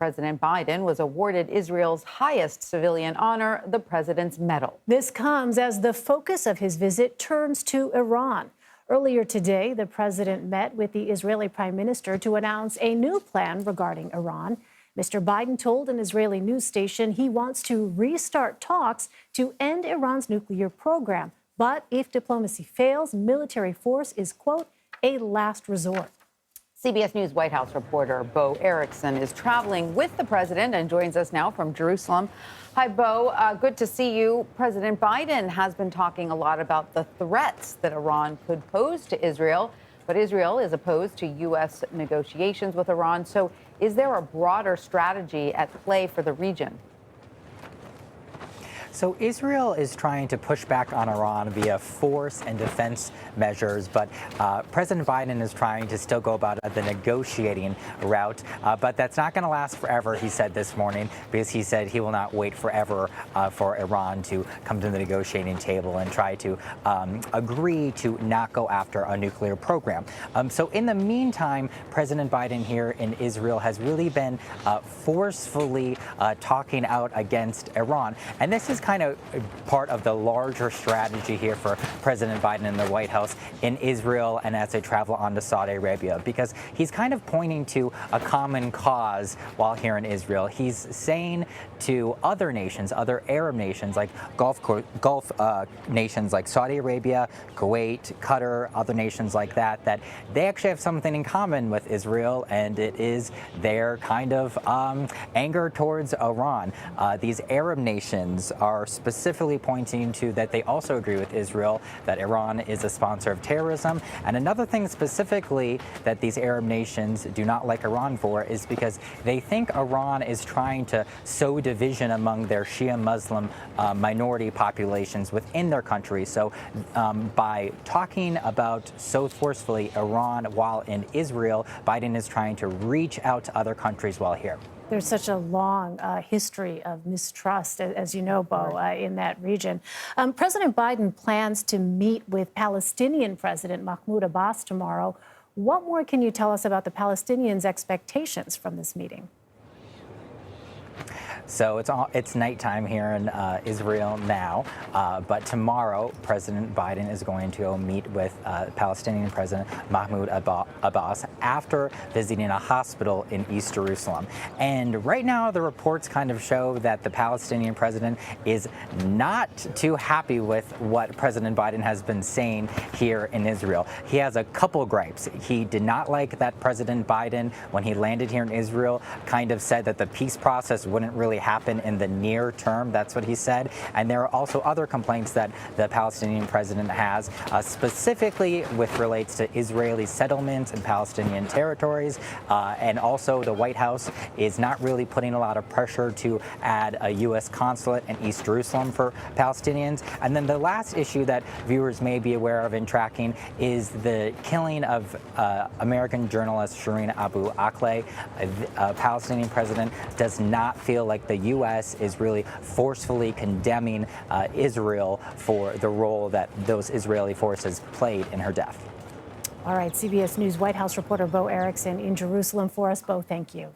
President Biden was awarded Israel's highest civilian honor, the President's Medal. This comes as the focus of his visit turns to Iran. Earlier today, the president met with the Israeli prime minister to announce a new plan regarding Iran. Mr. Biden told an Israeli news station he wants to restart talks to end Iran's nuclear program. But if diplomacy fails, military force is, quote, a last resort. CBS News White House reporter Bo Erickson is traveling with the president and joins us now from Jerusalem. Hi, Bo. Good to see you. President Biden has been talking a lot about the threats that Iran could pose to Israel, but Israel is opposed to U.S. negotiations with Iran. So is there a broader strategy at play for the region? So Israel is trying to push back on Iran via force and defense measures, but President Biden is trying to still go about the negotiating route. But that's not going to last forever, he said this morning, because he said he will not wait forever for Iran to come to the negotiating table and try to agree to not go after a nuclear program. So in the meantime, President Biden here in Israel has really been forcefully talking out against Iran. And this is kind of part of the larger strategy here for President Biden in the White House in Israel and as they travel on to Saudi Arabia, because he's kind of pointing to a common cause while here in Israel. He's saying to other nations, other Arab nations like Gulf nations like Saudi Arabia, Kuwait, Qatar, other nations like that, that they actually have something in common with Israel, and it is their kind of anger towards Iran. These Arab nations are specifically pointing to that they also agree with Israel, that Iran is a sponsor of terrorism. And another thing specifically that these Arab nations do not like Iran for is because they think Iran is trying to sow division among their Shia Muslim minority populations within their country. So by talking about so forcefully Iran while in Israel, Biden is trying to reach out to other countries while here. There's such a long history of mistrust, as you know, Bo, in that region. President Biden plans to meet with Palestinian President Mahmoud Abbas tomorrow. What more can you tell us about the Palestinians' expectations from this meeting? So it's nighttime here in Israel now, but tomorrow President Biden is going to go meet with Palestinian President Mahmoud Abbas after visiting a hospital in East Jerusalem. And right now the reports kind of show that the Palestinian president is not too happy with what President Biden has been saying here in Israel. He has a couple gripes. He did not like that President Biden, when he landed here in Israel, kind of said that the peace process wouldn't really happen in the near term. That's what he said. And there are also other complaints that the Palestinian president has, specifically with relates to Israeli settlements in Palestinian territories. And also the White House is not really putting a lot of pressure to add a U.S. consulate in East Jerusalem for Palestinians. And then the last issue that viewers may be aware of in tracking is the killing of American journalist Shireen Abu Akleh. A Palestinian president does not feel like the U.S. is really forcefully condemning Israel for the role that those Israeli forces played in her death. All right, CBS News White House reporter Bo Erickson in Jerusalem for us. Bo, thank you.